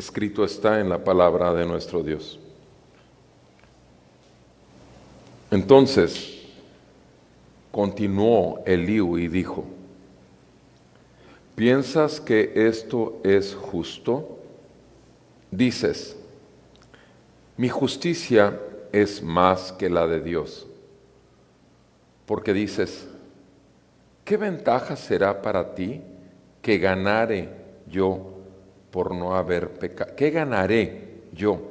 escrito está en la palabra de nuestro Dios. Entonces continuó Eliú y dijo: ¿piensas que esto es justo? Dices: mi justicia es más que la de Dios. Porque dices: ¿qué ventaja será para ti que ganare yo por no haber pecado? ¿Qué ganaré yo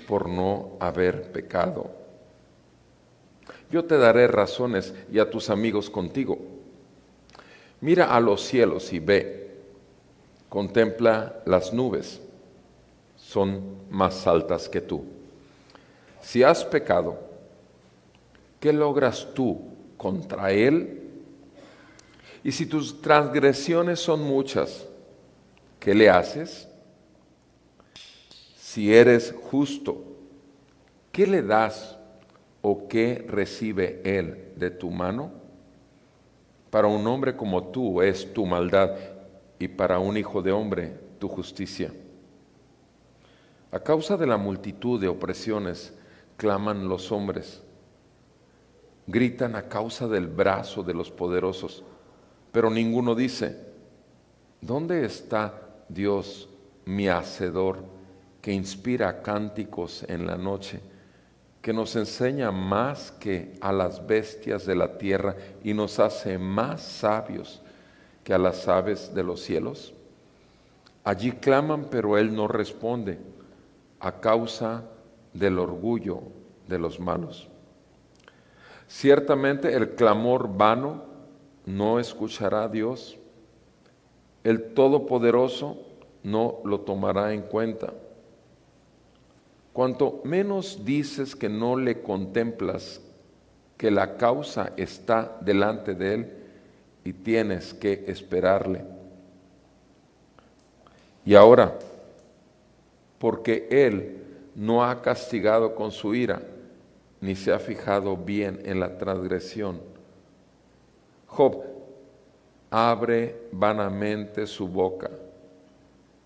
por no haber pecado? Yo te daré razones y a tus amigos contigo. Mira a los cielos y ve, contempla las nubes, son más altas que tú. Si has pecado, ¿qué logras tú contra él? Y si tus transgresiones son muchas, ¿qué le haces? Si eres justo, ¿qué le das o qué recibe él de tu mano? Para un hombre como tú es tu maldad, y para un hijo de hombre tu justicia. A causa de la multitud de opresiones claman los hombres, gritan a causa del brazo de los poderosos, pero ninguno dice: ¿dónde está Dios mi hacedor, que inspira cánticos en la noche, que nos enseña más que a las bestias de la tierra y nos hace más sabios que a las aves de los cielos? Allí claman, pero él no responde, a causa del orgullo de los malos. Ciertamente el clamor vano no escuchará a Dios. El Todopoderoso no lo tomará en cuenta. Cuanto menos dices que no le contemplas, que la causa está delante de él y tienes que esperarle. Y ahora, porque él no ha castigado con su ira, ni se ha fijado bien en la transgresión, Job abre vanamente su boca,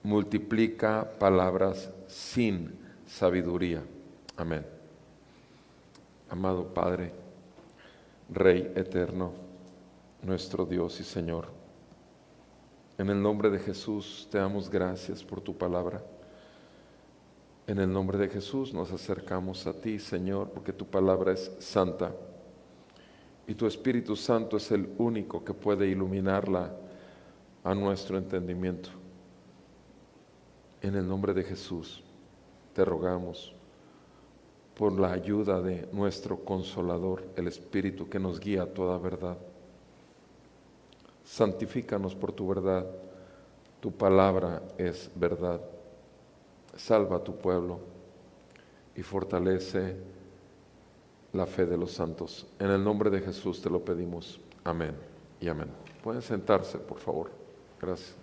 multiplica palabras sin sabiduría. Amén. Amado Padre, Rey eterno, nuestro Dios y Señor, en el nombre de Jesús te damos gracias por tu palabra. En el nombre de Jesús nos acercamos a ti, Señor, porque tu palabra es santa y tu Espíritu Santo es el único que puede iluminarla a nuestro entendimiento. En el nombre de Jesús te rogamos por la ayuda de nuestro Consolador, el Espíritu que nos guía a toda verdad. Santifícanos por tu verdad, tu palabra es verdad. Salva a tu pueblo y fortalece la fe de los santos. En el nombre de Jesús te lo pedimos. Amén y amén. Pueden sentarse, por favor. Gracias.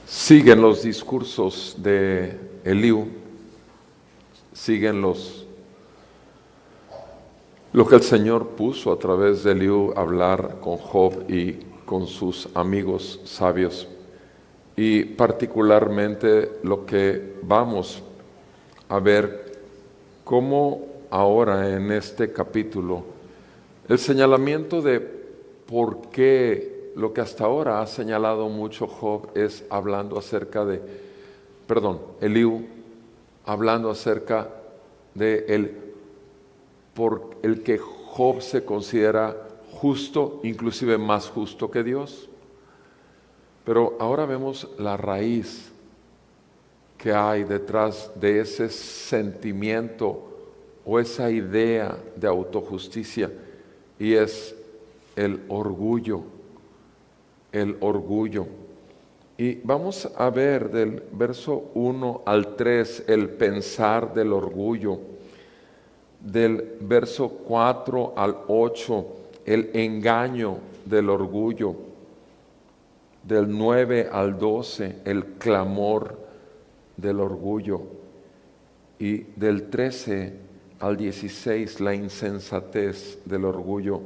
Siguen los discursos de Eliú, siguen lo que el Señor puso a través de Eliú hablar con Job y con sus amigos sabios, y particularmente lo que vamos a ver cómo ahora en este capítulo el señalamiento de por qué lo que hasta ahora ha señalado mucho Job es hablando acerca de, Eliú hablando acerca de por el que Job se considera justo, inclusive más justo que Dios. Pero ahora vemos la raíz que hay detrás de ese sentimiento o esa idea de autojusticia, y es el orgullo. El orgullo. Y vamos a ver del verso 1 al 3 el pensar del orgullo. Del verso 4 al 8, el engaño del orgullo. Del 9 al 12, el clamor del orgullo. Y del 13 al 16, la insensatez del orgullo.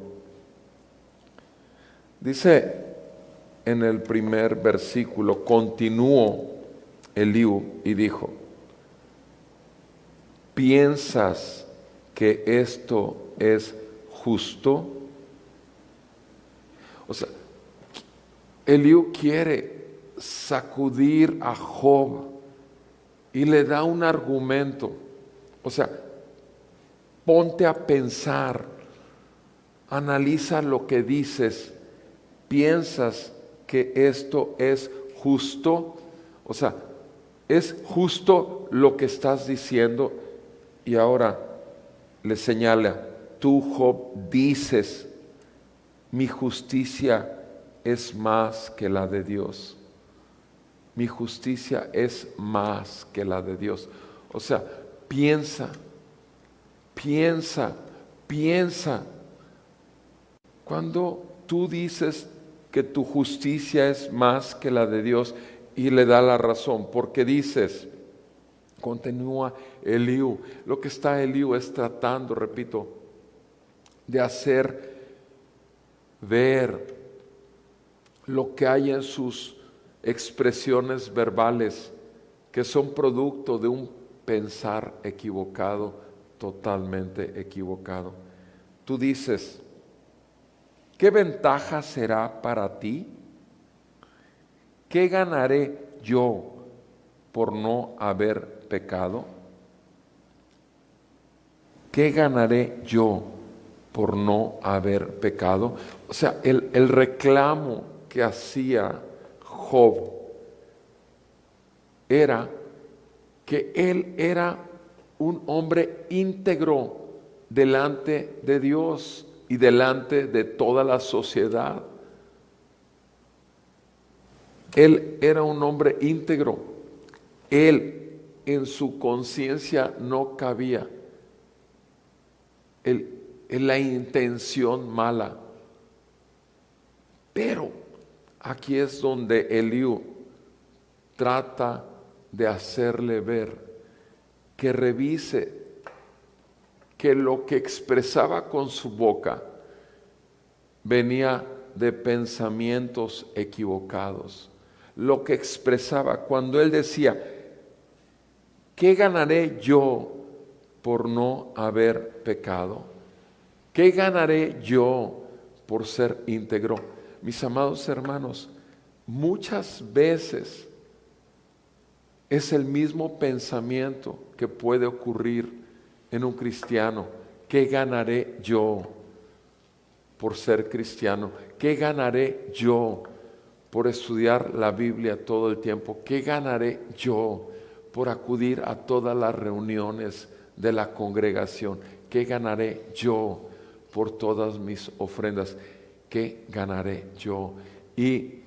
Dice en el primer versículo, continuó Eliú y dijo, ¿piensas que esto es justo? O sea, Eliú quiere sacudir a Job y le da un argumento. O sea, ponte a pensar, analiza lo que dices, ¿piensas que esto es justo? O sea, ¿es justo lo que estás diciendo? Y ahora le señala, tú Job dices, mi justicia es más que la de Dios. Mi justicia es más que la de Dios. O sea, piensa. Cuando tú dices que tu justicia es más que la de Dios, y le da la razón, porque dices, continúa Eliú, lo que está Eliú es tratando, repito, de hacer ver lo que hay en sus expresiones verbales, que son producto de un pensar equivocado, totalmente equivocado. Tú dices, ¿qué ventaja será para ti? ¿Qué ganaré yo por no haber pecado? ¿Qué ganaré yo por no haber pecado? O sea, el reclamo que hacía Job era que él era un hombre íntegro delante de Dios y delante de toda la sociedad. Él era un hombre íntegro. Él en su conciencia no cabía en la intención mala. Pero aquí es donde Eliú trata de hacerle ver que revise que lo que expresaba con su boca venía de pensamientos equivocados. Lo que expresaba cuando él decía, ¿qué ganaré yo por no haber pecado? ¿Qué ganaré yo por ser íntegro? Mis amados hermanos, muchas veces es el mismo pensamiento que puede ocurrir en un cristiano. ¿Qué ganaré yo por ser cristiano? ¿Qué ganaré yo por estudiar la Biblia todo el tiempo? ¿Qué ganaré yo por acudir a todas las reuniones de la congregación? ¿Qué ganaré yo por todas mis ofrendas? ¿Qué ganaré yo? Y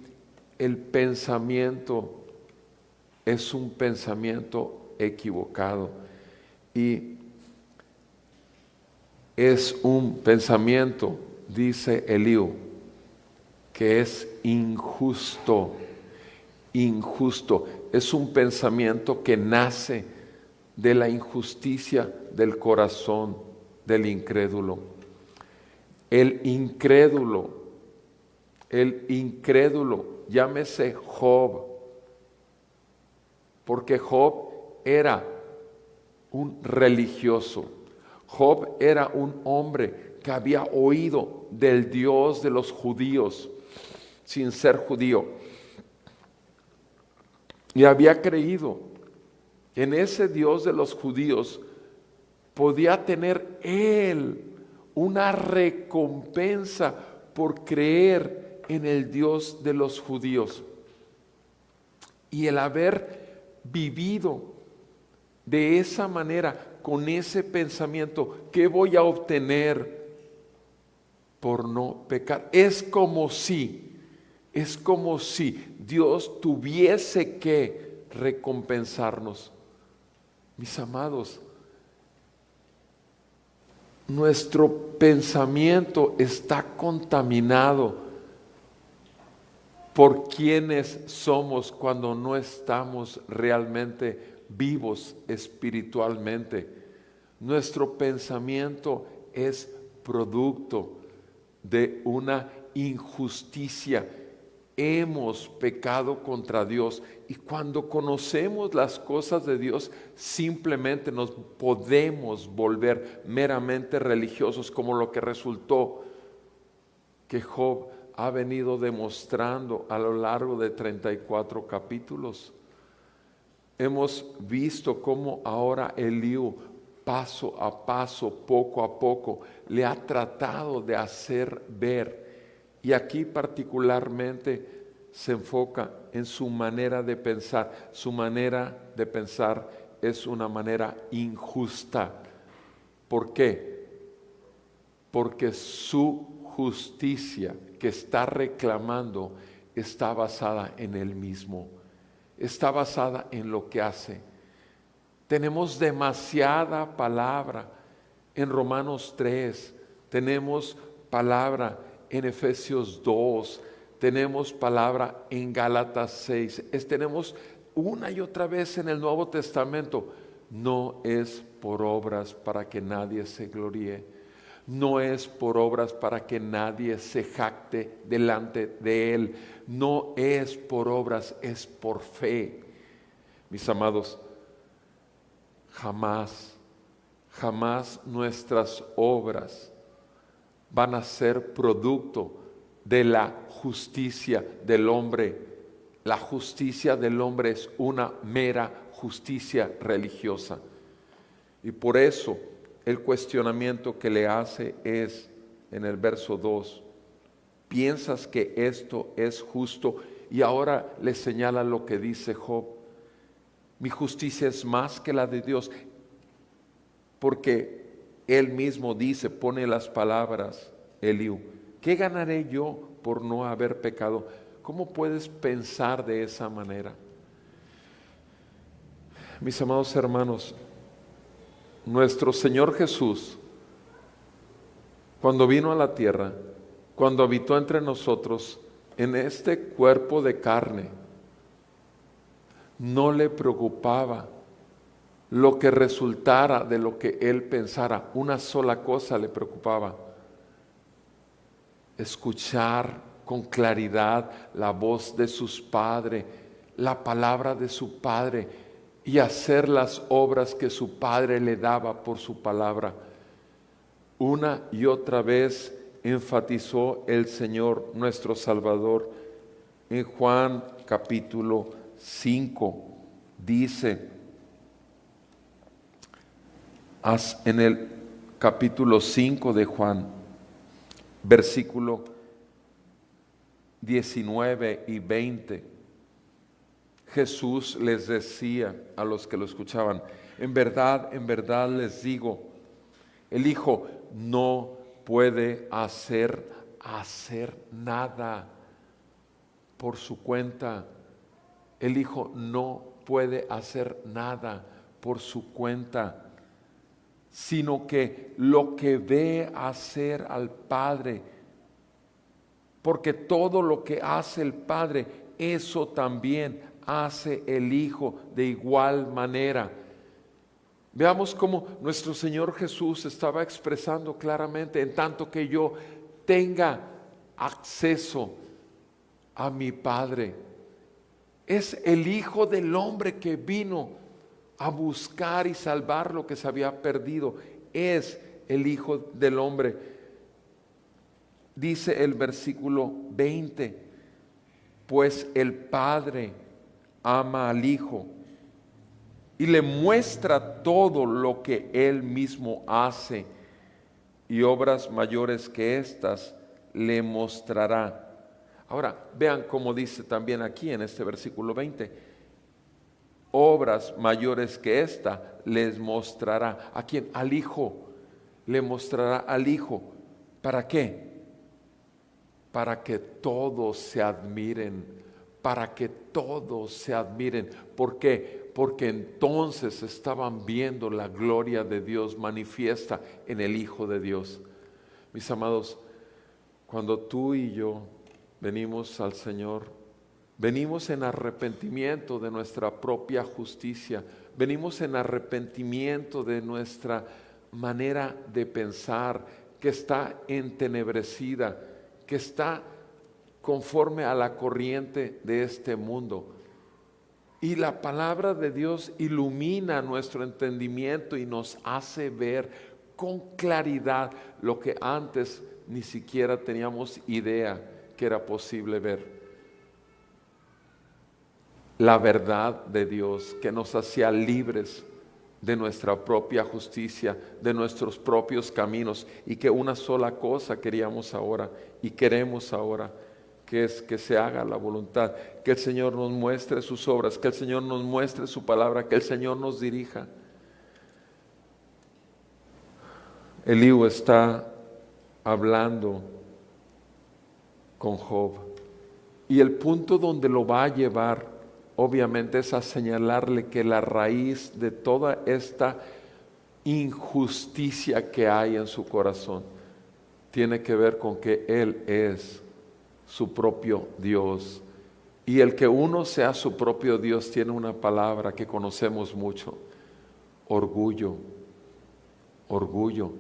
el pensamiento es un pensamiento equivocado y es un pensamiento, dice Eliú, que es injusto. Es un pensamiento que nace de la injusticia del corazón del incrédulo. El incrédulo, llámese Job, porque Job era un religioso. Job era un hombre que había oído del Dios de los judíos sin ser judío y había creído en ese Dios de los judíos. Podía tener él una recompensa por creer en el Dios de los judíos y el haber vivido de esa manera, con ese pensamiento, ¿qué voy a obtener por no pecar? Es como si Dios tuviese que recompensarnos. Mis amados, nuestro pensamiento está contaminado por quienes somos cuando no estamos realmente vivos espiritualmente. Nuestro pensamiento es producto de una injusticia. Hemos pecado contra Dios, y cuando conocemos las cosas de Dios, simplemente nos podemos volver meramente religiosos, como lo que resultó que Job ha venido demostrando a lo largo de 34 capítulos. Hemos visto cómo ahora Eliú, paso a paso, poco a poco, le ha tratado de hacer ver. Y aquí particularmente se enfoca en su manera de pensar. Su manera de pensar es una manera injusta. ¿Por qué? Porque su justicia que está reclamando está basada en él mismo. Está basada en lo que hace. Tenemos demasiada palabra en Romanos 3. Tenemos palabra en Efesios 2, tenemos palabra en Gálatas 6, tenemos una y otra vez en el Nuevo Testamento. No es por obras para que nadie se gloríe, no es por obras para que nadie se jacte delante de Él, no es por obras, es por fe. Mis amados, jamás nuestras obras van a ser producto de la justicia del hombre. La justicia del hombre es una mera justicia religiosa. Y por eso el cuestionamiento que le hace es en el verso 2. ¿Piensas que esto es justo? Y ahora le señala lo que dice Job. Mi justicia es más que la de Dios, porque él mismo dice, pone las palabras, Eliú, ¿qué ganaré yo por no haber pecado? ¿Cómo puedes pensar de esa manera? Mis amados hermanos, nuestro Señor Jesús, cuando vino a la tierra, cuando habitó entre nosotros, en este cuerpo de carne, no le preocupaba lo que resultara de lo que él pensara. Una sola cosa le preocupaba: escuchar con claridad la voz de sus padres, la palabra de su Padre, y hacer las obras que su Padre le daba por su palabra. Una y otra vez enfatizó el Señor nuestro Salvador. En Juan capítulo 5 dice, en el capítulo 5 de Juan, versículo 19 y 20, Jesús les decía a los que lo escuchaban: en verdad les digo, el Hijo no puede hacer nada por su cuenta. El Hijo no puede hacer nada por su cuenta, sino que lo que ve hacer al Padre, porque todo lo que hace el Padre, eso también hace el Hijo de igual manera. Veamos cómo nuestro Señor Jesús estaba expresando claramente: en tanto que yo tenga acceso a mi Padre. Es el Hijo del Hombre que vino a buscar y salvar lo que se había perdido. Es el Hijo del Hombre. Dice el versículo 20, pues el Padre ama al Hijo y le muestra todo lo que Él mismo hace, y obras mayores que estas le mostrará. Ahora, vean cómo dice también aquí en este versículo 20, obras mayores que esta les mostrará. ¿A quién? Al Hijo. Le mostrará al Hijo. ¿Para qué? Para que todos se admiren. Para que todos se admiren. ¿Por qué? Porque entonces estaban viendo la gloria de Dios manifiesta en el Hijo de Dios. Mis amados, cuando tú y yo venimos al Señor, venimos en arrepentimiento de nuestra propia justicia, venimos en arrepentimiento de nuestra manera de pensar que está entenebrecida, que está conforme a la corriente de este mundo. Y la palabra de Dios ilumina nuestro entendimiento y nos hace ver con claridad lo que antes ni siquiera teníamos idea que era posible ver. La verdad de Dios que nos hacía libres de nuestra propia justicia, de nuestros propios caminos, y que una sola cosa queríamos ahora y queremos ahora, que es que se haga la voluntad, que el Señor nos muestre sus obras, que el Señor nos muestre su palabra, que el Señor nos dirija. Eliú está hablando con Job, y el punto donde lo va a llevar, obviamente, es a señalarle que la raíz de toda esta injusticia que hay en su corazón tiene que ver con que Él es su propio Dios. Y el que uno sea su propio Dios tiene una palabra que conocemos mucho: orgullo. Orgullo.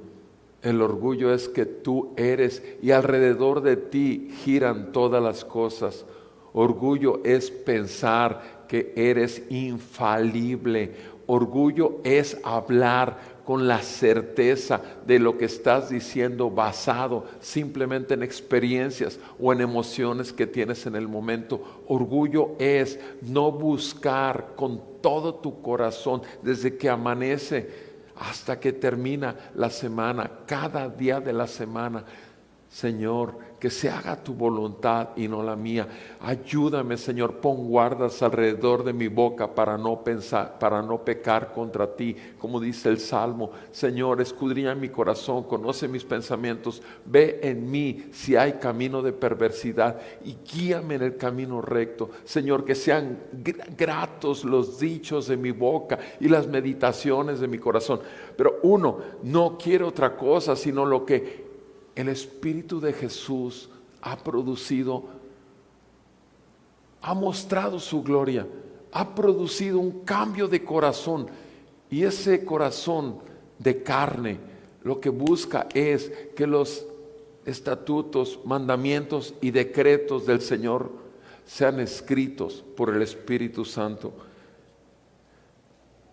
El orgullo es que tú eres y alrededor de ti giran todas las cosas. Orgullo es pensar que eres infalible. Orgullo es hablar con la certeza de lo que estás diciendo basado simplemente en experiencias o en emociones que tienes en el momento. Orgullo es no buscar con todo tu corazón desde que amanece hasta que termina la semana, cada día de la semana: Señor, que se haga tu voluntad y no la mía. Ayúdame, Señor, pon guardas alrededor de mi boca para no pecar contra ti, como dice el Salmo. Señor, escudriña mi corazón, conoce mis pensamientos, ve en mí si hay camino de perversidad y guíame en el camino recto. Señor, que sean gratos los dichos de mi boca y las meditaciones de mi corazón. Pero uno no quiere otra cosa sino lo que el Espíritu de Jesús ha producido, ha mostrado su gloria, ha producido un cambio de corazón. Y ese corazón de carne lo que busca es que los estatutos, mandamientos y decretos del Señor sean escritos por el Espíritu Santo.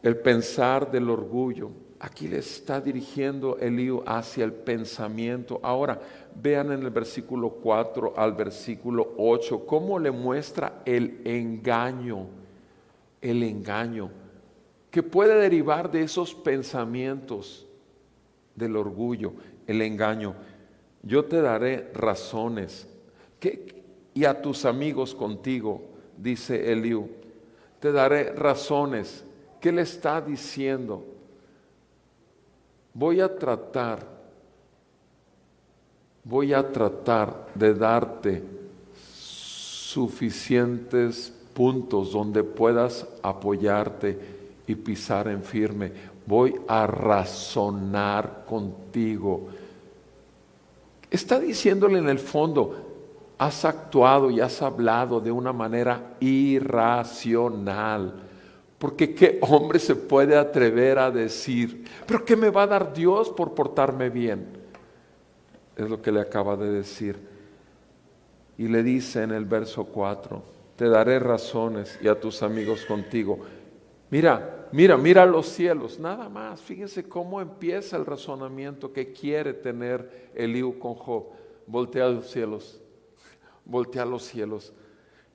El pensar del orgullo, aquí le está dirigiendo Eliú hacia el pensamiento. Ahora, vean en el versículo 4 al versículo 8, cómo le muestra el engaño que puede derivar de esos pensamientos del orgullo, el engaño. Yo te daré razones, y a tus amigos contigo, dice Eliú, te daré razones. ¿Qué le está diciendo? Voy a tratar de darte suficientes puntos donde puedas apoyarte y pisar en firme. Voy a razonar contigo. Está diciéndole en el fondo: has actuado y has hablado de una manera irracional. Porque ¿qué hombre se puede atrever a decir: pero qué me va a dar Dios por portarme bien? Es lo que le acaba de decir. Y le dice en el verso 4: te daré razones y a tus amigos contigo. Mira los cielos, nada más. Fíjense cómo empieza el razonamiento que quiere tener Eliú con Job. Voltea a los cielos, voltea a los cielos,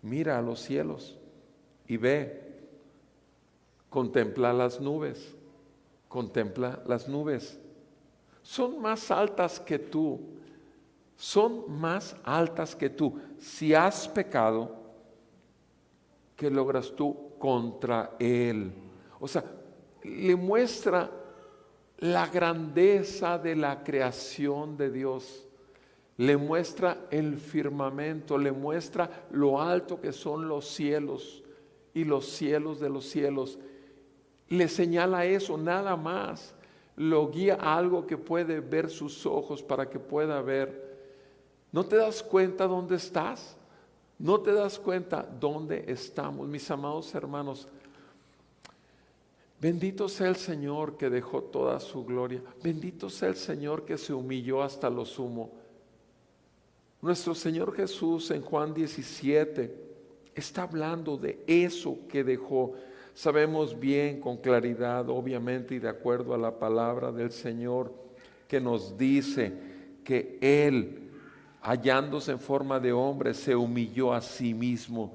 mira a los cielos y ve. Contempla las nubes, contempla las nubes. Son más altas que tú, son más altas que tú. Si has pecado, ¿qué logras tú contra él? O sea, le muestra la grandeza de la creación de Dios. Le muestra el firmamento, le muestra lo alto que son los cielos y los cielos de los cielos. Le señala eso, nada más. Lo guía a algo que puede ver sus ojos para que pueda ver. ¿No te das cuenta dónde estás? ¿No te das cuenta dónde estamos? Mis amados hermanos, bendito sea el Señor que dejó toda su gloria. Bendito sea el Señor que se humilló hasta lo sumo. Nuestro Señor Jesús en Juan 17 está hablando de eso que dejó. Sabemos bien, con claridad, obviamente, y de acuerdo a la palabra del Señor, que nos dice que Él, hallándose en forma de hombre, se humilló a sí mismo,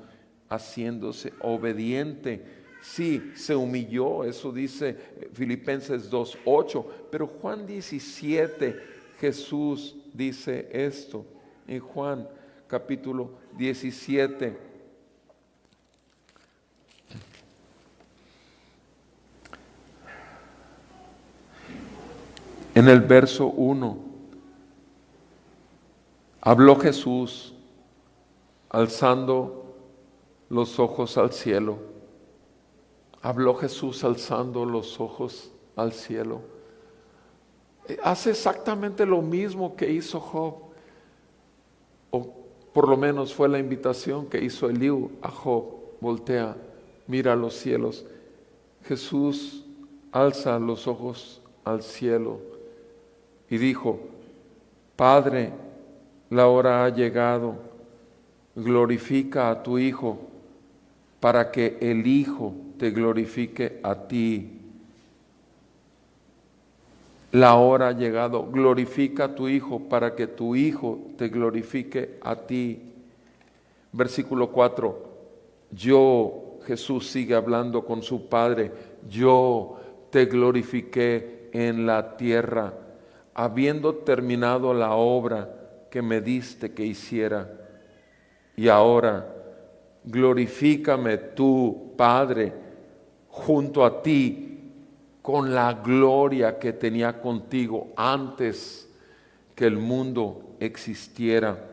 haciéndose obediente. Sí, se humilló, eso dice Filipenses 2:8, pero Juan 17, Jesús dice esto. En Juan capítulo 17, en el verso 1, habló Jesús alzando los ojos al cielo. Habló Jesús alzando los ojos al cielo. Hace exactamente lo mismo que hizo Job, o por lo menos fue la invitación que hizo Eliú a Job. Voltea, mira a los cielos. Jesús alza los ojos al cielo y dijo: Padre, la hora ha llegado, glorifica a tu Hijo, para que el Hijo te glorifique a ti. La hora ha llegado, glorifica a tu Hijo, para que tu Hijo te glorifique a ti. Versículo 4, Jesús sigue hablando con su Padre, yo te glorifiqué en la tierra, habiendo terminado la obra que me diste que hiciera. Y ahora, glorifícame tú, Padre, junto a ti, con la gloria que tenía contigo antes que el mundo existiera.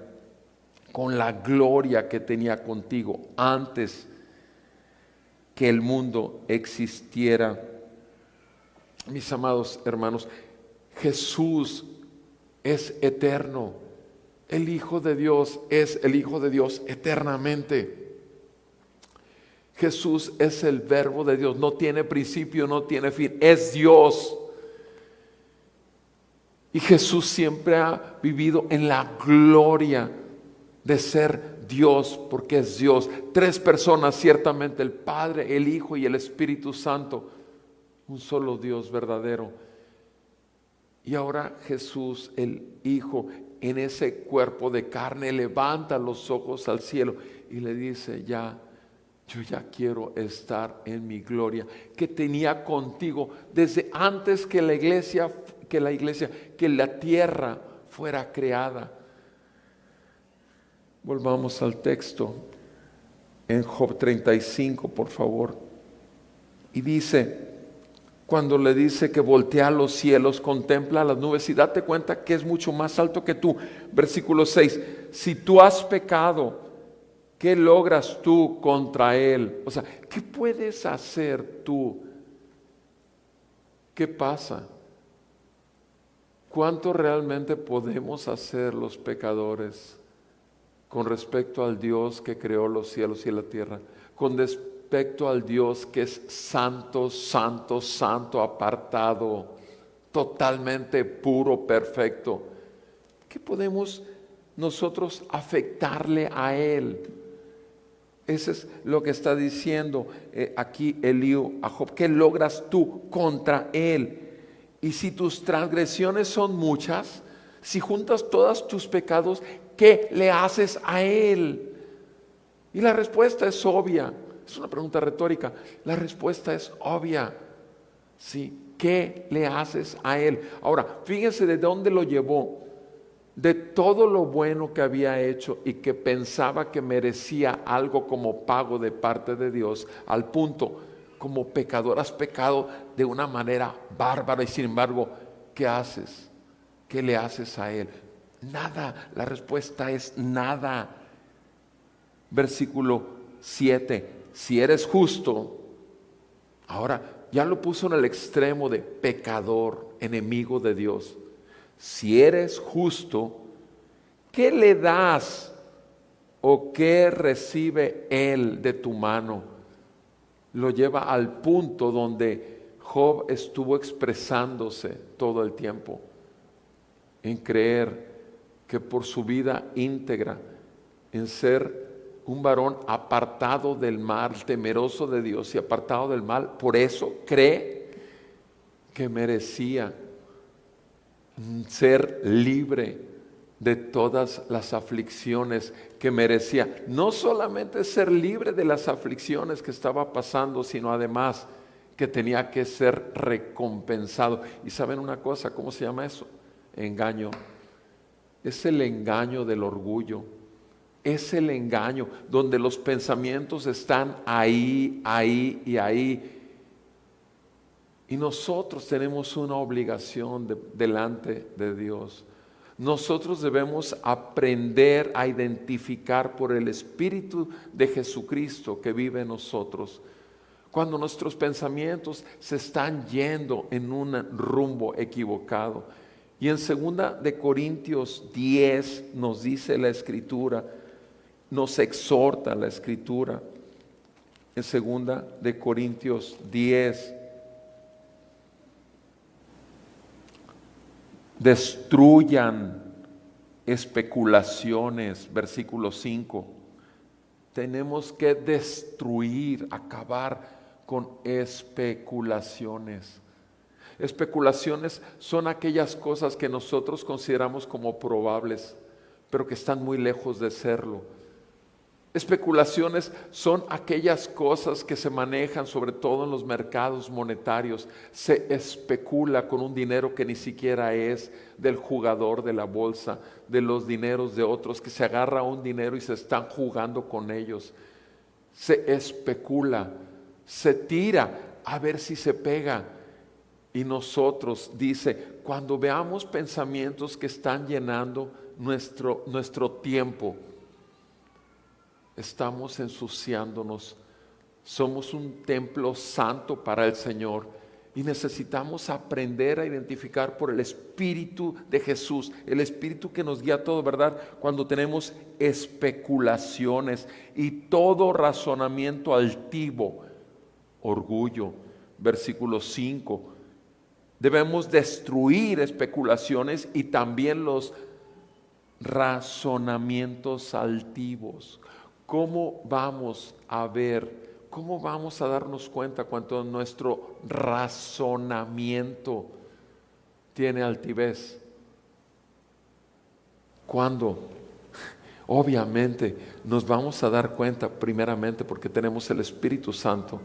Con la gloria que tenía contigo antes que el mundo existiera. Mis amados hermanos, Jesús es eterno. El Hijo de Dios es el Hijo de Dios eternamente. Jesús es el Verbo de Dios, no tiene principio, no tiene fin, es Dios. Y Jesús siempre ha vivido en la gloria de ser Dios, porque es Dios. Tres personas, ciertamente, el Padre, el Hijo y el Espíritu Santo, un solo Dios verdadero. Y ahora Jesús, el Hijo, en ese cuerpo de carne, levanta los ojos al cielo y le dice: yo ya quiero estar en mi gloria que tenía contigo desde antes que la tierra fuera creada. Volvamos al texto en Job 35, por favor. Y dice, cuando le dice que voltea a los cielos, contempla las nubes y date cuenta que es mucho más alto que tú. Versículo 6, si tú has pecado, ¿qué logras tú contra Él? O sea, ¿qué puedes hacer tú? ¿Qué pasa? ¿Cuánto realmente podemos hacer los pecadores con respecto al Dios que creó los cielos y la tierra? Con respecto al Dios que es santo, santo, santo, apartado, totalmente puro, perfecto. ¿Qué podemos nosotros afectarle a Él? Eso es lo que está diciendo aquí Eliú a Job. ¿Qué logras tú contra Él? Y si tus transgresiones son muchas, si juntas todos tus pecados, ¿qué le haces a Él? Y la respuesta es obvia. Es una pregunta retórica. La respuesta es obvia. ¿Sí? ¿Qué le haces a Él? Ahora, fíjense de dónde lo llevó. De todo lo bueno que había hecho y que pensaba que merecía algo como pago de parte de Dios, al punto, como pecador has pecado de una manera bárbara, y sin embargo, ¿qué haces? ¿Qué le haces a Él? Nada. La respuesta es nada. Versículo 7, si eres justo, ahora ya lo puso en el extremo de pecador, enemigo de Dios. Si eres justo, ¿qué le das o qué recibe Él de tu mano? Lo lleva al punto donde Job estuvo expresándose todo el tiempo, en creer que por su vida íntegra, en ser un varón apartado del mal, temeroso de Dios y apartado del mal, por eso cree que merecía ser libre de todas las aflicciones que merecía. No solamente ser libre de las aflicciones que estaba pasando, sino además que tenía que ser recompensado. ¿Y saben una cosa? ¿Cómo se llama eso? Engaño. Es el engaño del orgullo. Es el engaño donde los pensamientos están ahí, ahí y ahí. Y nosotros tenemos una obligación delante de Dios. Nosotros debemos aprender a identificar por el Espíritu de Jesucristo que vive en nosotros. Cuando nuestros pensamientos se están yendo en un rumbo equivocado. Y en 2 de Corintios 10 nos dice la Escritura, nos exhorta la Escritura. En 2 de Corintios 10, destruyan especulaciones, versículo 5. Tenemos que destruir, acabar con especulaciones. Especulaciones son aquellas cosas que nosotros consideramos como probables, pero que están muy lejos de serlo. Especulaciones son aquellas cosas que se manejan sobre todo en los mercados monetarios. Se especula con un dinero que ni siquiera es del jugador de la bolsa, de los dineros de otros, que se agarra un dinero y se están jugando con ellos. Se especula, se tira a ver si se pega. Y nosotros, dice, cuando veamos pensamientos que están llenando nuestro tiempo, estamos ensuciándonos. Somos un templo santo para el Señor y necesitamos aprender a identificar por el Espíritu de Jesús, el Espíritu que nos guía todo, ¿verdad? Cuando tenemos especulaciones y todo razonamiento altivo, orgullo, versículo 5. Debemos destruir especulaciones y también los razonamientos altivos. ¿Cómo vamos a ver, cómo vamos a darnos cuenta cuando nuestro razonamiento tiene altivez? ¿Cuándo? Obviamente nos vamos a dar cuenta primeramente porque tenemos el Espíritu Santo.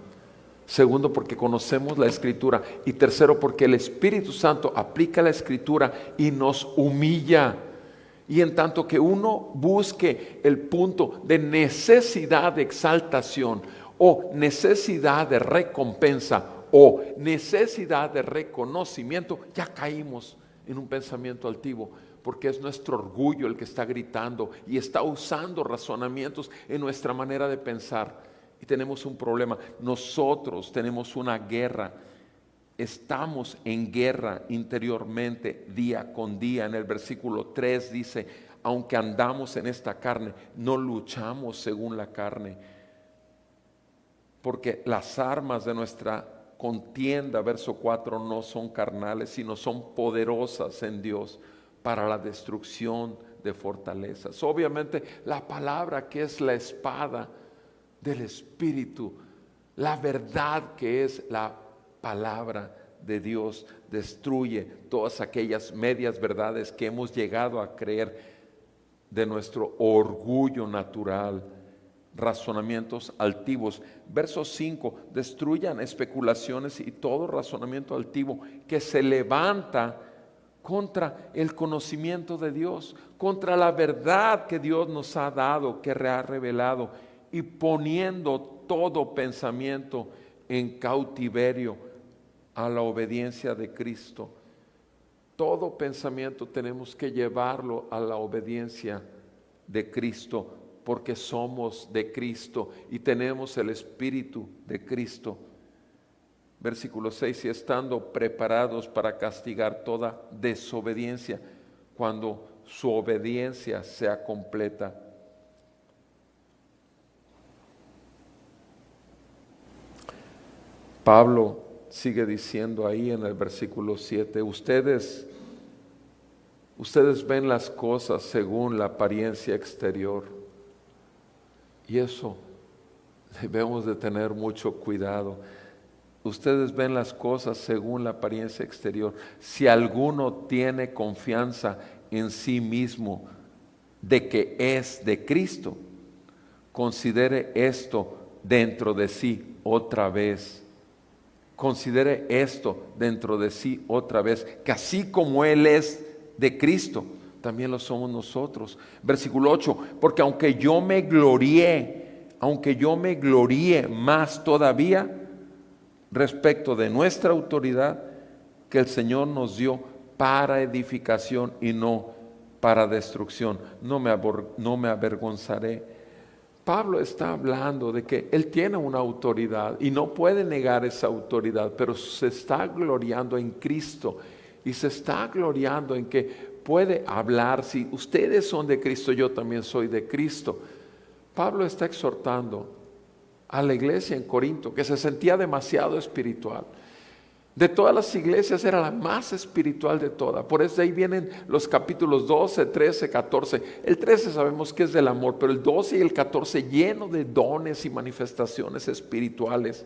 Segundo, porque conocemos la Escritura. Y tercero, porque el Espíritu Santo aplica la Escritura y nos humilla. Y en tanto que uno busque el punto de necesidad de exaltación o necesidad de recompensa o necesidad de reconocimiento, ya caímos en un pensamiento altivo, porque es nuestro orgullo el que está gritando y está usando razonamientos en nuestra manera de pensar. Y tenemos un problema. Nosotros tenemos una guerra. Estamos en guerra interiormente día con día. En el versículo 3 dice, aunque andamos en esta carne, no luchamos según la carne. Porque las armas de nuestra contienda, verso 4, no son carnales, sino son poderosas en Dios para la destrucción de fortalezas. Obviamente la palabra que es la espada del Espíritu, la verdad que es la palabra de Dios, destruye todas aquellas medias verdades que hemos llegado a creer de nuestro orgullo natural, razonamientos altivos. Verso 5, destruyan especulaciones y todo razonamiento altivo que se levanta contra el conocimiento de Dios, contra la verdad que Dios nos ha dado, que ha revelado, y poniendo todo pensamiento en cautiverio a la obediencia de Cristo. Todo pensamiento tenemos que llevarlo a la obediencia de Cristo, porque somos de Cristo y tenemos el Espíritu de Cristo. Versículo 6, y estando preparados para castigar toda desobediencia cuando su obediencia sea completa. Pablo sigue diciendo ahí en el versículo 7, ustedes Ustedes ven las cosas según la apariencia exterior. Y eso debemos de tener mucho cuidado. Ustedes ven las cosas según la apariencia exterior. Si alguno tiene confianza en sí mismo de que es de Cristo, considere esto dentro de sí otra vez. Considere esto dentro de sí otra vez, que así como Él es de Cristo, también lo somos nosotros. Versículo 8, porque aunque yo me glorié más todavía respecto de nuestra autoridad que el Señor nos dio para edificación y no para destrucción, no me avergonzaré. Pablo está hablando de que él tiene una autoridad y no puede negar esa autoridad, pero se está gloriando en Cristo y se está gloriando en que puede hablar. Si ustedes son de Cristo, yo también soy de Cristo. Pablo está exhortando a la iglesia en Corinto, que se sentía demasiado espiritual. De todas las iglesias era la más espiritual de todas. Por eso de ahí vienen los capítulos 12, 13, 14. El 13 sabemos que es del amor, pero el 12 y el 14 lleno de dones y manifestaciones espirituales.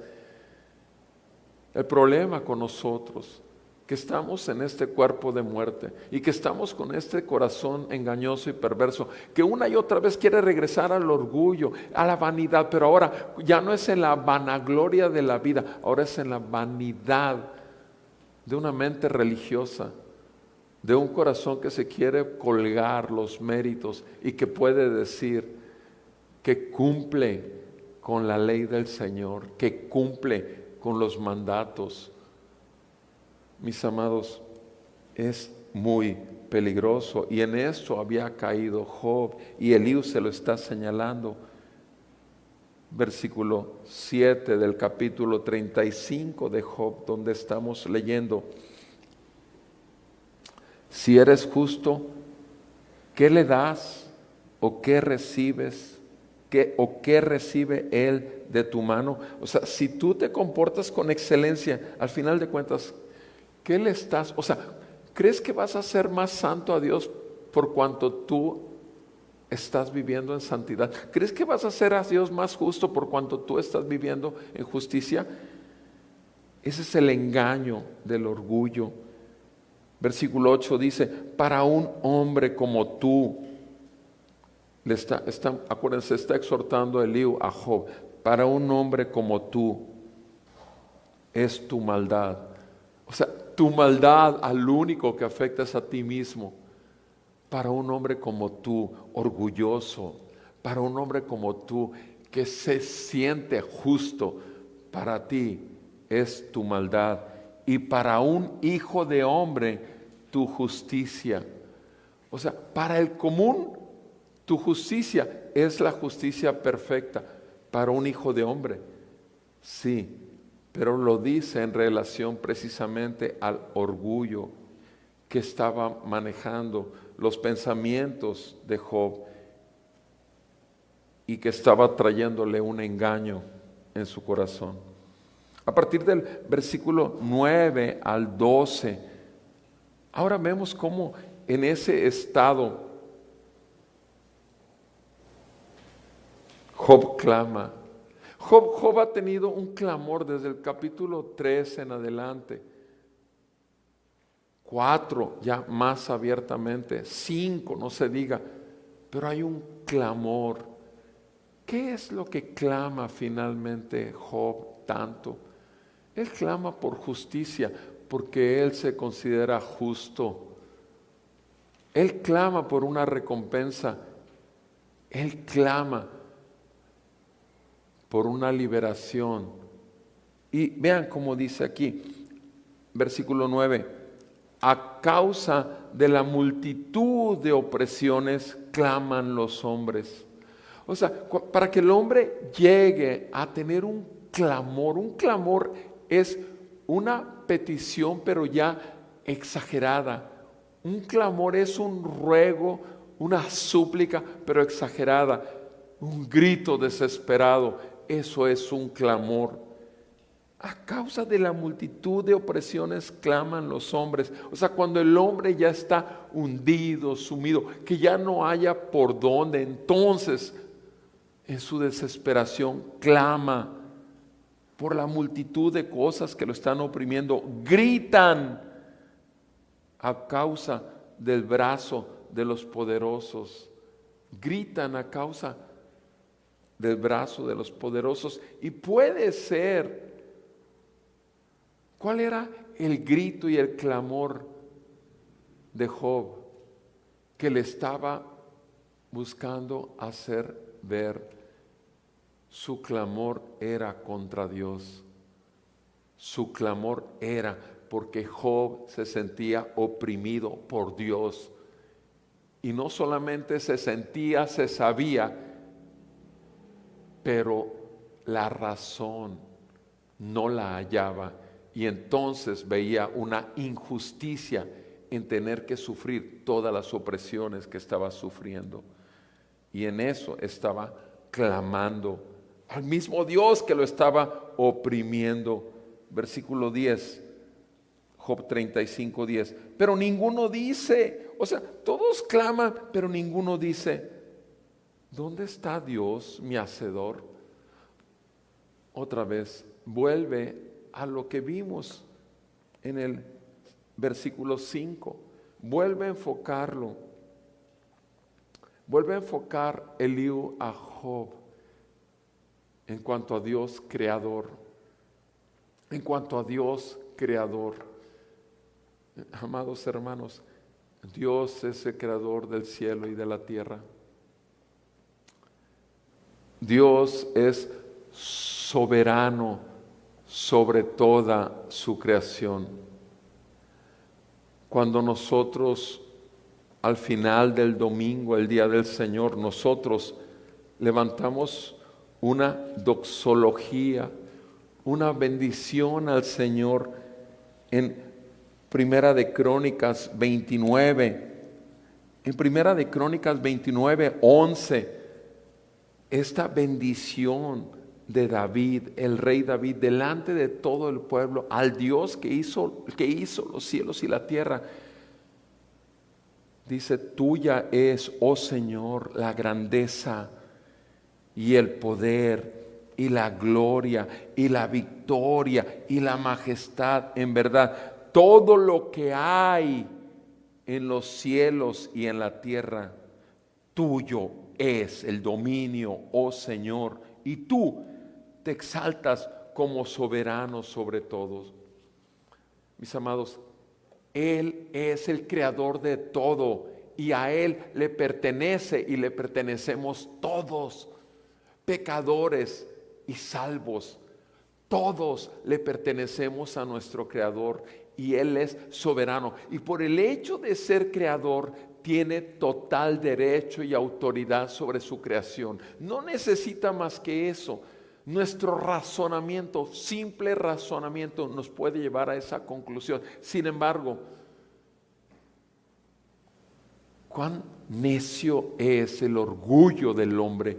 El problema con nosotros, que estamos en este cuerpo de muerte y que estamos con este corazón engañoso y perverso, que una y otra vez quiere regresar al orgullo, a la vanidad, pero ahora ya no es en la vanagloria de la vida, ahora es en la vanidad de una mente religiosa, de un corazón que se quiere colgar los méritos y que puede decir que cumple con la ley del Señor, que cumple con los mandatos. Mis amados, es muy peligroso y en esto había caído Job y Eliú se lo está señalando. Versículo 7 del capítulo 35 de Job, donde estamos leyendo: si eres justo, ¿qué le das o qué recibes? ¿Qué recibe él de tu mano? O sea, si tú te comportas con excelencia, al final de cuentas, ¿qué le estás? O sea, ¿crees que vas a ser más santo a Dios por cuanto tú estás viviendo en santidad? ¿Crees que vas a ser a Dios más justo por cuanto tú estás viviendo en justicia? Ese es el engaño del orgullo. Versículo 8 dice: para un hombre como tú, acuérdense, está exhortando Eliú a Job, para un hombre como tú es tu maldad. O sea, tu maldad al único que afecta es a ti mismo. Para un hombre como tú, orgulloso, para un hombre como tú, que se siente justo, para ti es tu maldad. Y para un hijo de hombre, tu justicia. O sea, para el común, tu justicia es la justicia perfecta. Para un hijo de hombre, sí, pero lo dice en relación precisamente al orgullo que estaba manejando los pensamientos de Job y que estaba trayéndole un engaño en su corazón. A partir del versículo 9 al 12, ahora vemos cómo en ese estado Job clama. Job ha tenido un clamor desde el capítulo 3 en adelante. 4 ya más abiertamente, 5 no se diga, pero hay un clamor. ¿Qué es lo que clama finalmente Job tanto? Él clama por justicia porque él se considera justo. Él clama por una recompensa. Él clama por una liberación. Y vean cómo dice aquí, versículo 9. A causa de la multitud de opresiones claman los hombres. O sea, para que el hombre llegue a tener un clamor es una petición pero ya exagerada. Un clamor es un ruego, una súplica pero exagerada, un grito desesperado. Eso es un clamor. A causa de la multitud de opresiones claman los hombres. O sea, cuando el hombre ya está hundido, sumido, que ya no haya por dónde, entonces en su desesperación clama por la multitud de cosas que lo están oprimiendo. Gritan a causa del brazo de los poderosos. Gritan a causa del brazo de los poderosos. Y puede ser, ¿cuál era el grito y el clamor de Job? Que le estaba buscando hacer ver. Su clamor era contra Dios. Su clamor era porque Job se sentía oprimido por Dios. Y no solamente se sentía, se sabía, pero la razón no la hallaba. Y entonces veía una injusticia en tener que sufrir todas las opresiones que estaba sufriendo. Y en eso estaba clamando al mismo Dios que lo estaba oprimiendo. Versículo 10, Job 35:10. Pero ninguno dice, o sea, todos claman, pero ninguno dice, ¿dónde está Dios, mi hacedor? Otra vez, vuelve a lo que vimos en el versículo 5. Vuelve a enfocarlo. Vuelve a enfocar Eliú a Job en cuanto a Dios creador. En cuanto a Dios creador. Amados hermanos, Dios es el creador del cielo y de la tierra. Dios es soberano sobre toda su creación. Cuando nosotros al final del domingo, el día del Señor, nosotros levantamos una doxología, una bendición al Señor en Primera de Crónicas 29. En Primera de Crónicas 29:11, esta bendición de David, el rey David, delante de todo el pueblo, al Dios que hizo los cielos y la tierra. Dice, tuya es, oh Señor, la grandeza y el poder y la gloria y la victoria y la majestad. En verdad, todo lo que hay en los cielos y en la tierra, tuyo es el dominio, oh Señor, y tú te exaltas como soberano sobre todos. Mis amados, Él es el creador de todo y a Él le pertenece y le pertenecemos todos, pecadores y salvos. Todos le pertenecemos a nuestro creador y Él es soberano. Y por el hecho de ser creador, tiene total derecho y autoridad sobre su creación. No necesita más que eso. Nuestro razonamiento, simple razonamiento, nos puede llevar a esa conclusión. Sin embargo, cuán necio es el orgullo del hombre.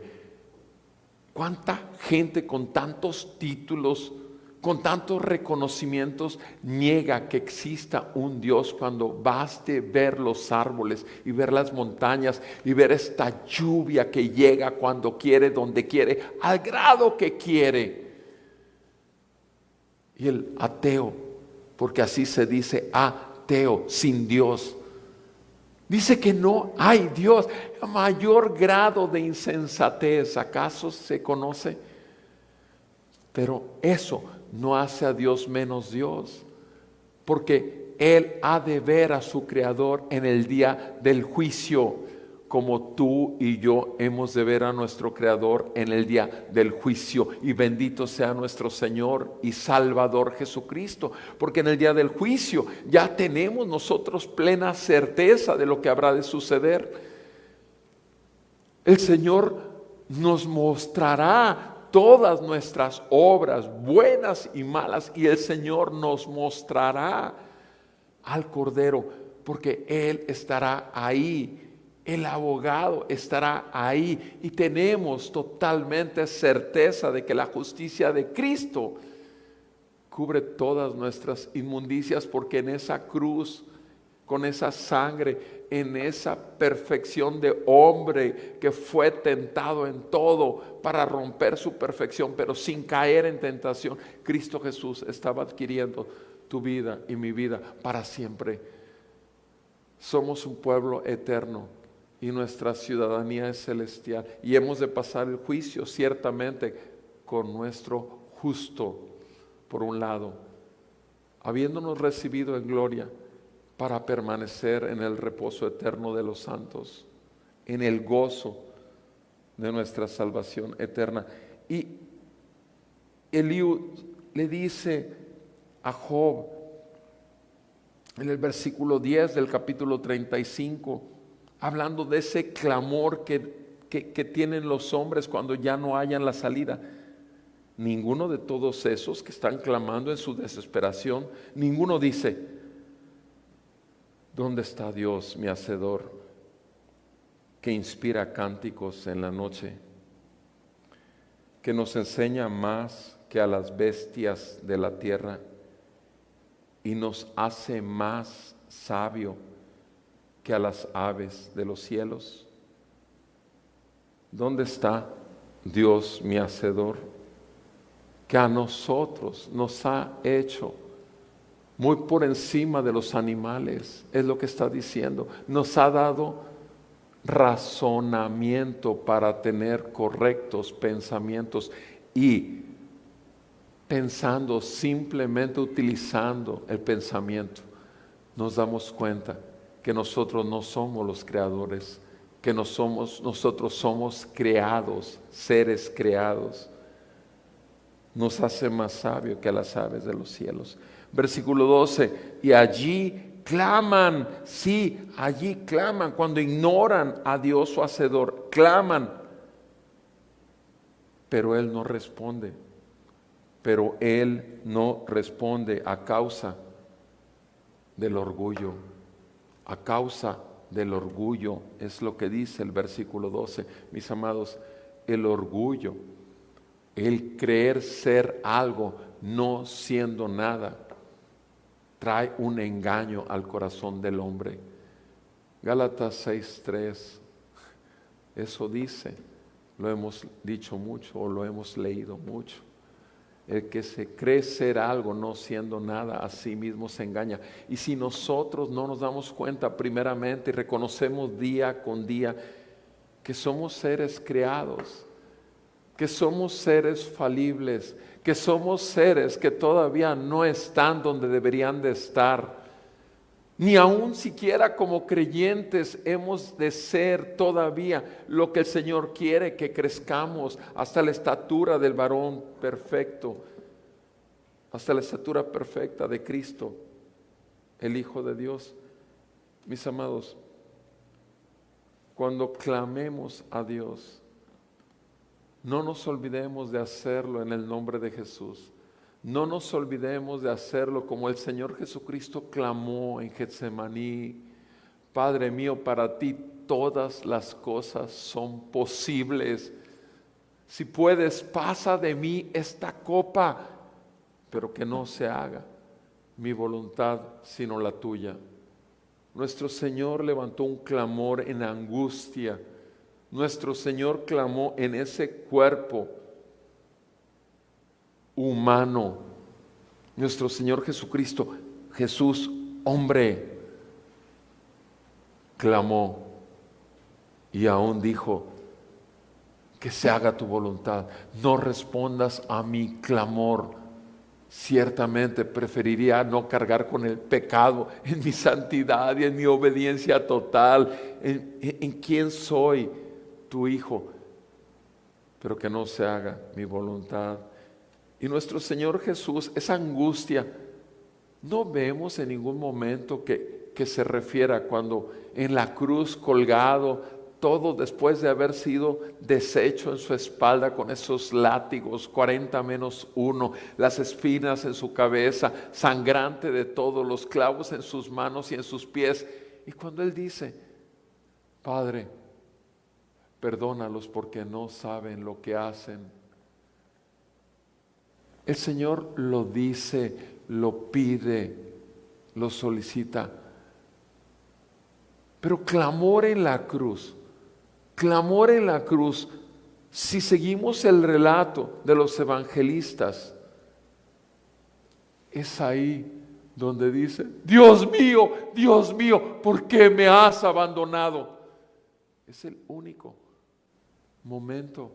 Cuánta gente con tantos títulos, con tantos reconocimientos, niega que exista un Dios cuando baste ver los árboles y ver las montañas y ver esta lluvia que llega cuando quiere, donde quiere, al grado que quiere. Y el ateo, porque así se dice, ateo, sin Dios, dice que no hay Dios. Mayor grado de insensatez, ¿acaso se conoce? Pero eso no hace a Dios menos Dios, porque Él ha de ver a su Creador en el día del juicio, como tú y yo hemos de ver a nuestro Creador en el día del juicio. Y bendito sea nuestro Señor y Salvador Jesucristo, porque en el día del juicio ya tenemos nosotros plena certeza de lo que habrá de suceder. El Señor nos mostrará todas nuestras obras, buenas y malas, y el Señor nos mostrará al Cordero, porque Él estará ahí. El abogado estará ahí y tenemos totalmente certeza de que la justicia de Cristo cubre todas nuestras inmundicias, porque en esa cruz, con esa sangre, en esa perfección de hombre que fue tentado en todo para romper su perfección, pero sin caer en tentación, Cristo Jesús estaba adquiriendo tu vida y mi vida para siempre. Somos un pueblo eterno y nuestra ciudadanía es celestial, y hemos de pasar el juicio ciertamente con nuestro justo, por un lado, habiéndonos recibido en gloria, para permanecer en el reposo eterno de los santos, en el gozo de nuestra salvación eterna. Y Eliú le dice a Job, en el versículo 10 del capítulo 35, hablando de ese clamor que tienen los hombres cuando ya no hayan la salida. Ninguno de todos esos que están clamando en su desesperación, ninguno dice: ¿dónde está Dios, mi hacedor, que inspira cánticos en la noche, que nos enseña más que a las bestias de la tierra y nos hace más sabio que a las aves de los cielos? ¿Dónde está Dios, mi hacedor, que a nosotros nos ha hecho muy por encima de los animales? Es lo que está diciendo. Nos ha dado razonamiento para tener correctos pensamientos, y pensando, simplemente utilizando el pensamiento, nos damos cuenta que nosotros no somos los creadores, que nosotros somos creados, seres creados. Nos hace más sabio que a las aves de los cielos. Versículo 12, y allí claman, sí, allí claman, cuando ignoran a Dios su hacedor, claman, pero Él no responde, a causa del orgullo, es lo que dice el versículo 12, mis amados. El orgullo, el creer ser algo no siendo nada, trae un engaño al corazón del hombre. Gálatas 6:3, eso dice, lo hemos dicho mucho o lo hemos leído mucho. El que se cree ser algo no siendo nada, a sí mismo se engaña. Y si nosotros no nos damos cuenta primeramente y reconocemos día con día que somos seres creados, que somos seres falibles, que somos seres que todavía no están donde deberían de estar, ni aun siquiera como creyentes hemos de ser todavía lo que el Señor quiere que crezcamos hasta la estatura del varón perfecto, hasta la estatura perfecta de Cristo, el Hijo de Dios. Mis amados, cuando clamemos a Dios, no nos olvidemos de hacerlo en el nombre de Jesús. No nos olvidemos de hacerlo como el Señor Jesucristo clamó en Getsemaní: Padre mío, para ti todas las cosas son posibles. Si puedes, pasa de mí esta copa, pero que no se haga mi voluntad sino la tuya. Nuestro Señor levantó un clamor en angustia. Nuestro Señor clamó en ese cuerpo humano. Nuestro Señor Jesucristo, Jesús, hombre, clamó y aún dijo: que se haga tu voluntad. No respondas a mi clamor. Ciertamente preferiría no cargar con el pecado en mi santidad y en mi obediencia total, en quién soy, tu hijo, pero que no se haga mi voluntad. Y nuestro Señor Jesús, esa angustia, no vemos en ningún momento que se refiera cuando en la cruz colgado, todo después de haber sido deshecho en su espalda con esos látigos, 40-1, las espinas en su cabeza, sangrante de todo, los clavos en sus manos y en sus pies. Y cuando Él dice: Padre, perdónalos porque no saben lo que hacen. El Señor lo dice, lo pide, lo solicita. Pero clamor en la cruz, si seguimos el relato de los evangelistas, es ahí donde dice: Dios mío, ¿por qué me has abandonado? Es el único momento.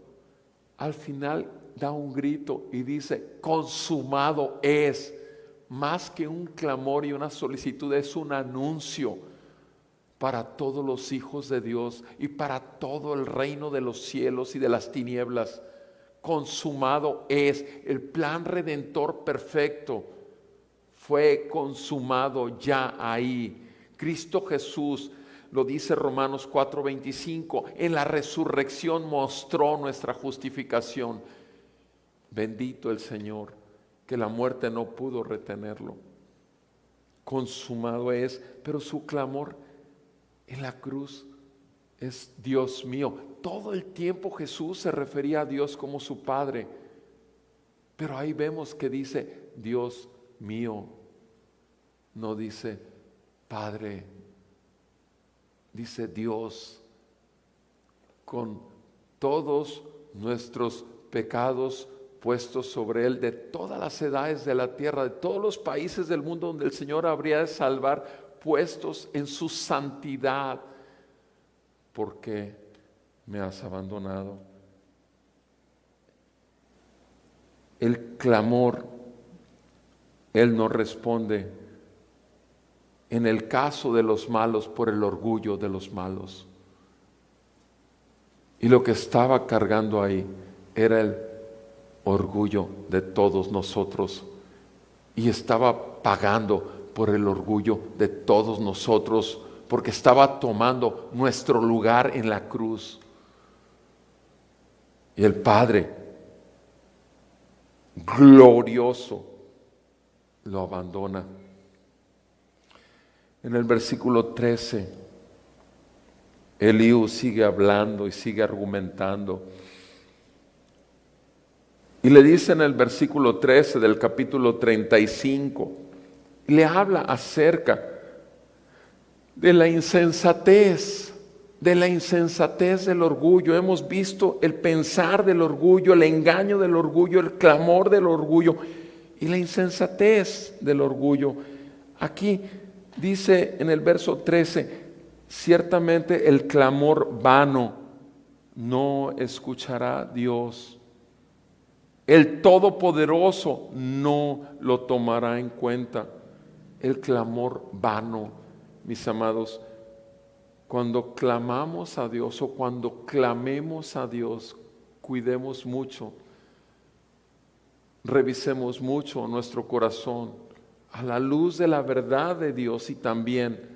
Al final da un grito y dice: consumado es. Más que un clamor y una solicitud, es un anuncio para todos los hijos de Dios y para todo el reino de los cielos y de las tinieblas. Consumado es. El plan redentor perfecto fue consumado ya ahí. Cristo Jesús, lo dice Romanos 4:25, en la resurrección mostró nuestra justificación. Bendito el Señor, que la muerte no pudo retenerlo. Consumado es, pero su clamor en la cruz es: Dios mío. Todo el tiempo Jesús se refería a Dios como su Padre, pero ahí vemos que dice: Dios mío. No dice Padre, dice Dios. Con todos nuestros pecados puestos sobre Él, de todas las edades de la tierra, de todos los países del mundo donde el Señor habría de salvar, puestos en su santidad. ¿Por qué me has abandonado? El clamor, Él no responde en el caso de los malos por el orgullo de los malos. Y lo que estaba cargando ahí era el orgullo de todos nosotros, y estaba pagando por el orgullo de todos nosotros, porque estaba tomando nuestro lugar en la cruz. Y el Padre glorioso lo abandona. En el versículo 13, Eliú sigue hablando y sigue argumentando. Y le dice en el versículo 13 del capítulo 35, le habla acerca de la insensatez del orgullo. Hemos visto el pensar del orgullo, el engaño del orgullo, el clamor del orgullo y la insensatez del orgullo. Aquí dice en el verso 13: ciertamente el clamor vano no escuchará Dios. El Todopoderoso no lo tomará en cuenta. El clamor vano, mis amados, cuando clamamos a Dios o cuando clamemos a Dios, cuidemos mucho, revisemos mucho nuestro corazón a la luz de la verdad de Dios, y también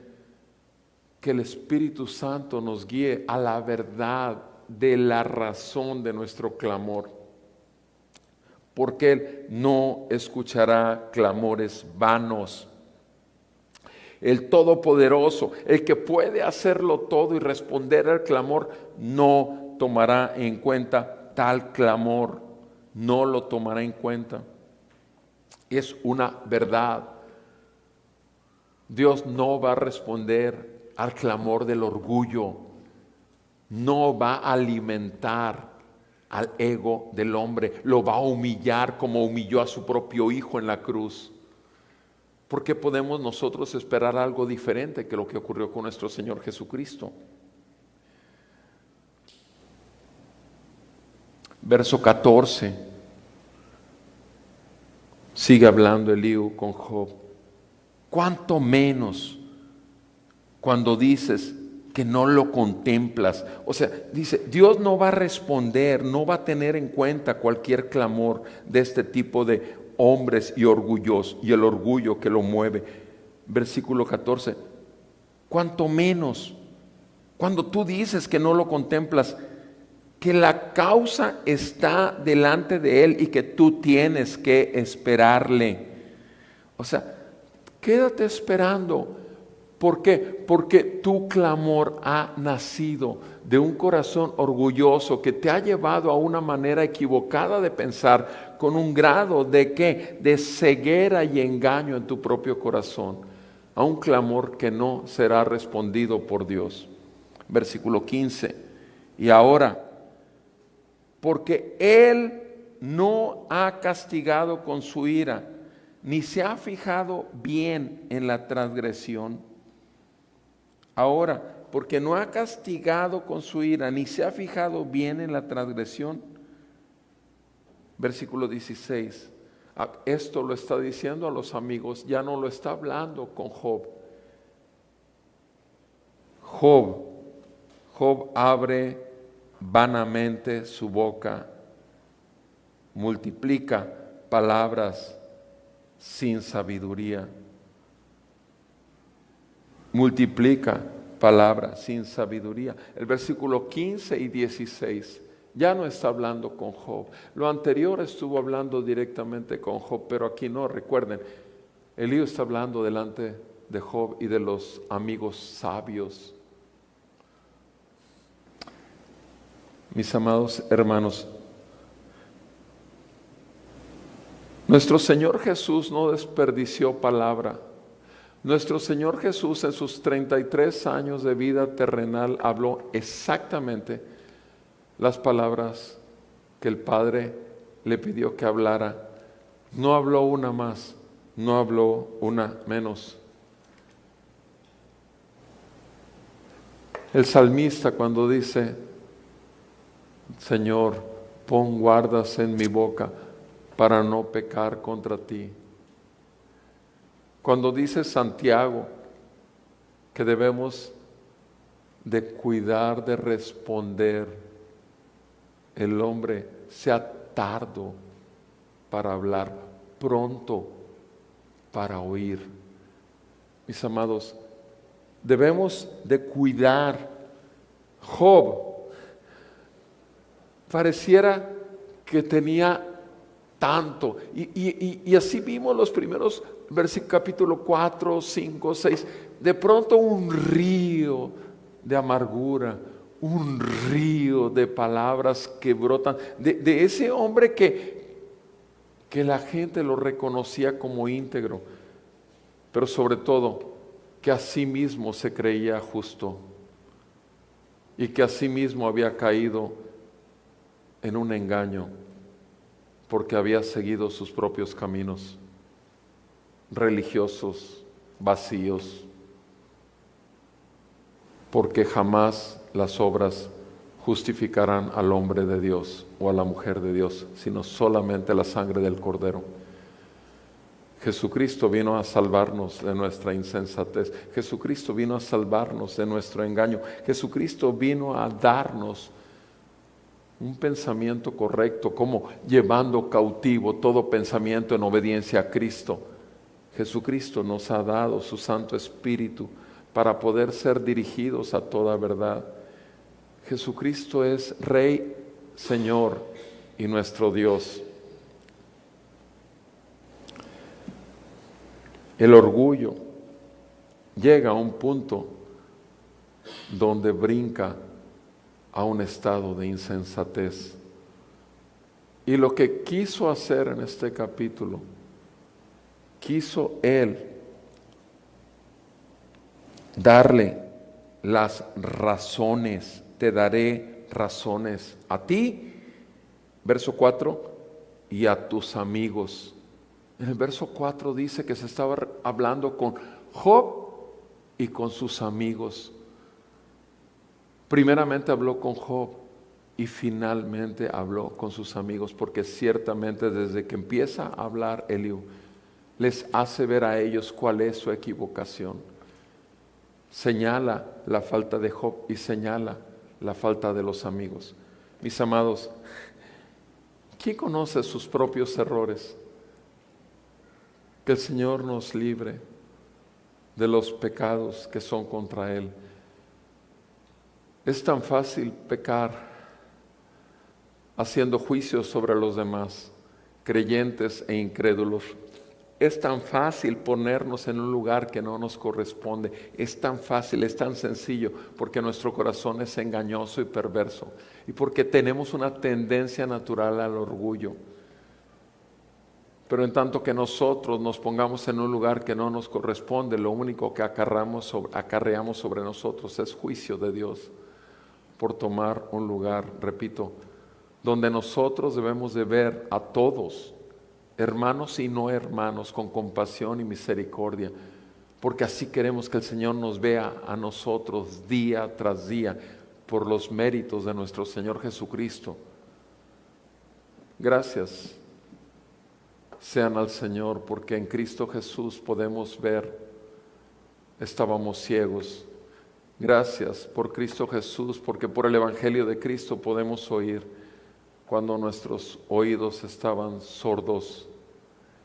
que el Espíritu Santo nos guíe a la verdad de la razón de nuestro clamor, porque Él no escuchará clamores vanos. El Todopoderoso, el que puede hacerlo todo y responder al clamor, no tomará en cuenta tal clamor, no lo tomará en cuenta. Es una verdad. Dios no va a responder al clamor del orgullo, no va a alimentar al ego del hombre, lo va a humillar como humilló a su propio Hijo en la cruz. ¿Por qué podemos nosotros esperar algo diferente que lo que ocurrió con nuestro Señor Jesucristo? Verso 14. Sigue hablando Eliú con Job. ¿Cuánto menos cuando dices que no lo contemplas? O sea, dice, Dios no va a responder, no va a tener en cuenta cualquier clamor de este tipo de hombres y orgullosos, y el orgullo que lo mueve. Versículo 14. ¿Cuánto menos cuando tú dices que no lo contemplas, que la causa está delante de Él y que tú tienes que esperarle? O sea, quédate esperando. ¿Por qué? Porque tu clamor ha nacido de un corazón orgulloso que te ha llevado a una manera equivocada de pensar, con un grado de ¿qué? De ceguera y engaño en tu propio corazón, a un clamor que no será respondido por Dios. Versículo 15. Y ahora, porque Él no ha castigado con su ira, ni se ha fijado bien en la transgresión. Ahora, porque no ha castigado con su ira, ni se ha fijado bien en la transgresión. Versículo 16. Esto lo está diciendo a los amigos, ya no lo está hablando con Job. Job abre vanamente su boca, multiplica palabras sin sabiduría. Multiplica palabras sin sabiduría. El versículo 15 y 16 ya no está hablando con Job. Lo anterior estuvo hablando directamente con Job, pero aquí no. Recuerden, Elías está hablando delante de Job y de los amigos sabios. Mis amados hermanos, nuestro Señor Jesús no desperdició palabra. Nuestro Señor Jesús en sus 33 años de vida terrenal habló exactamente las palabras que el Padre le pidió que hablara. No habló una más, no habló una menos. El salmista cuando dice, Señor, pon guardas en mi boca para no pecar contra ti. Cuando dice Santiago que debemos de cuidar de responder, el hombre sea tardo para hablar, pronto para oír. Mis amados, debemos de cuidar. Job pareciera que tenía tanto, y así vimos los primeros versículos, capítulo 4, 5, 6, de pronto un río de amargura, un río de palabras que brotan, de ese hombre que la gente lo reconocía como íntegro, pero sobre todo que a sí mismo se creía justo y que a sí mismo había caído en un engaño porque había seguido sus propios caminos religiosos, vacíos, porque jamás las obras justificarán al hombre de Dios o a la mujer de Dios, sino solamente la sangre del Cordero. Jesucristo vino a salvarnos de nuestra insensatez. Jesucristo vino a salvarnos de nuestro engaño. Jesucristo vino a darnos un pensamiento correcto, como llevando cautivo todo pensamiento en obediencia a Cristo. Jesucristo nos ha dado su Santo Espíritu para poder ser dirigidos a toda verdad. Jesucristo es Rey, Señor y nuestro Dios. El orgullo llega a un punto donde brinca a un estado de insensatez. Y lo que quiso hacer en este capítulo, quiso él darle las razones, te daré razones a ti, verso 4, y a tus amigos. En el verso 4 dice que se estaba hablando con Job y con sus amigos. Primeramente habló con Job y finalmente habló con sus amigos, porque ciertamente desde que empieza a hablar Eliú, les hace ver a ellos cuál es su equivocación. Señala la falta de Job y señala la falta de los amigos. Mis amados, ¿quién conoce sus propios errores? Que el Señor nos libre de los pecados que son contra Él. Es tan fácil pecar haciendo juicios sobre los demás, creyentes e incrédulos. Es tan fácil ponernos en un lugar que no nos corresponde. Es tan fácil, es tan sencillo, porque nuestro corazón es engañoso y perverso. Y porque tenemos una tendencia natural al orgullo. Pero en tanto que nosotros nos pongamos en un lugar que no nos corresponde, lo único que acarreamos sobre nosotros es juicio de Dios por tomar un lugar, repito, donde nosotros debemos de ver a todos, hermanos y no hermanos, con compasión y misericordia, porque así queremos que el Señor nos vea a nosotros día tras día por los méritos de nuestro Señor Jesucristo. Gracias sean al Señor, porque en Cristo Jesús podemos ver, estábamos ciegos. Gracias por Cristo Jesús, porque por el Evangelio de Cristo podemos oír cuando nuestros oídos estaban sordos.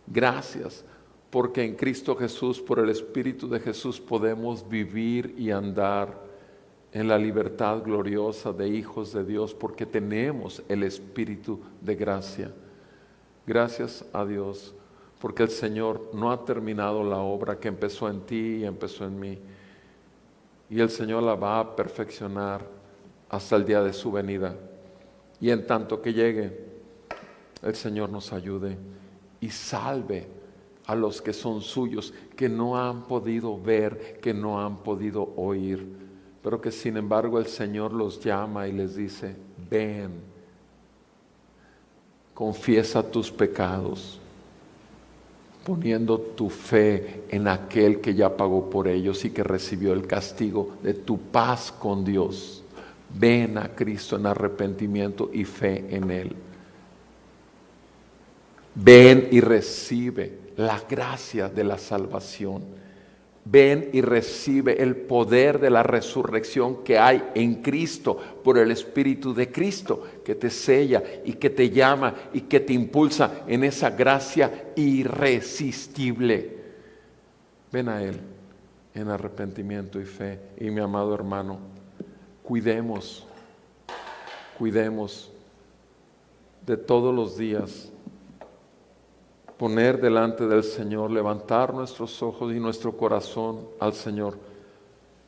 Gracias, porque en Cristo Jesús, por el Espíritu de Jesús, podemos vivir y andar en la libertad gloriosa de hijos de Dios, porque tenemos el Espíritu de gracia. Gracias a Dios, porque el Señor no ha terminado la obra que empezó en ti y empezó en mí. Y el Señor la va a perfeccionar hasta el día de su venida. Y en tanto que llegue, el Señor nos ayude y salve a los que son suyos, que no han podido ver, que no han podido oír, pero que sin embargo el Señor los llama y les dice: ven, confiesa tus pecados, poniendo tu fe en aquel que ya pagó por ellos y que recibió el castigo de tu paz con Dios. Ven a Cristo en arrepentimiento y fe en Él. Ven y recibe la gracia de la salvación. Ven y recibe el poder de la resurrección que hay en Cristo por el Espíritu de Cristo, que te sella y que te llama y que te impulsa en esa gracia irresistible. Ven a Él en arrepentimiento y fe. Y mi amado hermano, cuidemos de todos los días poner delante del Señor, levantar nuestros ojos y nuestro corazón al Señor,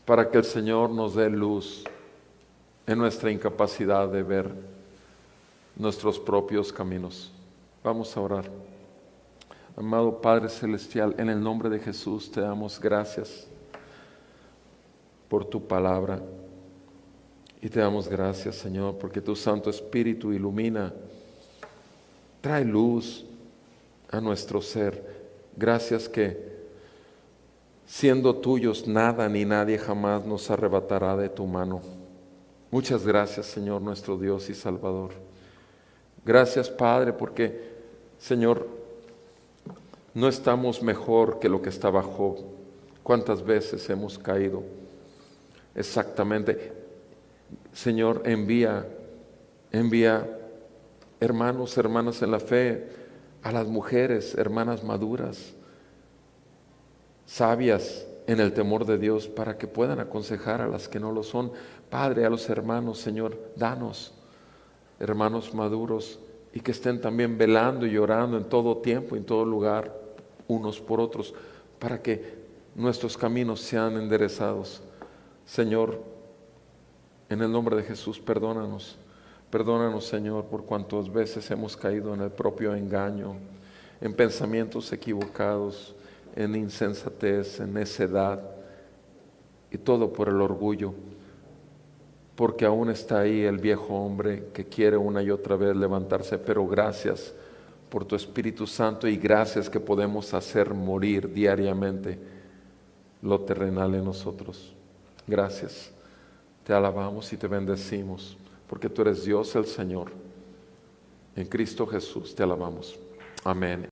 para que el Señor nos dé luz en nuestra incapacidad de ver nuestros propios caminos. Vamos a orar. Amado Padre Celestial, en el nombre de Jesús te damos gracias por tu palabra y te damos gracias, Señor, porque tu Santo Espíritu ilumina, trae luz a nuestro ser. Gracias que siendo tuyos nada ni nadie jamás nos arrebatará de tu mano. Muchas gracias, Señor, nuestro Dios y Salvador. Gracias, Padre, porque, Señor, no estamos mejor que lo que estaba Job. ¿Cuántas veces hemos caído? Exactamente. Señor, envía hermanos, hermanas en la fe, a las mujeres, hermanas maduras, sabias en el temor de Dios, para que puedan aconsejar a las que no lo son. Padre, a los hermanos, Señor, danos hermanos maduros y que estén también velando y orando en todo tiempo, en todo lugar, unos por otros, para que nuestros caminos sean enderezados. Señor, en el nombre de Jesús, perdónanos. Perdónanos, Señor, por cuantas veces hemos caído en el propio engaño, en pensamientos equivocados, en insensatez, en necedad, y todo por el orgullo, porque aún está ahí el viejo hombre que quiere una y otra vez levantarse. Pero gracias por tu Espíritu Santo y gracias que podemos hacer morir diariamente lo terrenal en nosotros. Gracias, te alabamos y te bendecimos, porque tú eres Dios el Señor. En Cristo Jesús te alabamos. Amén.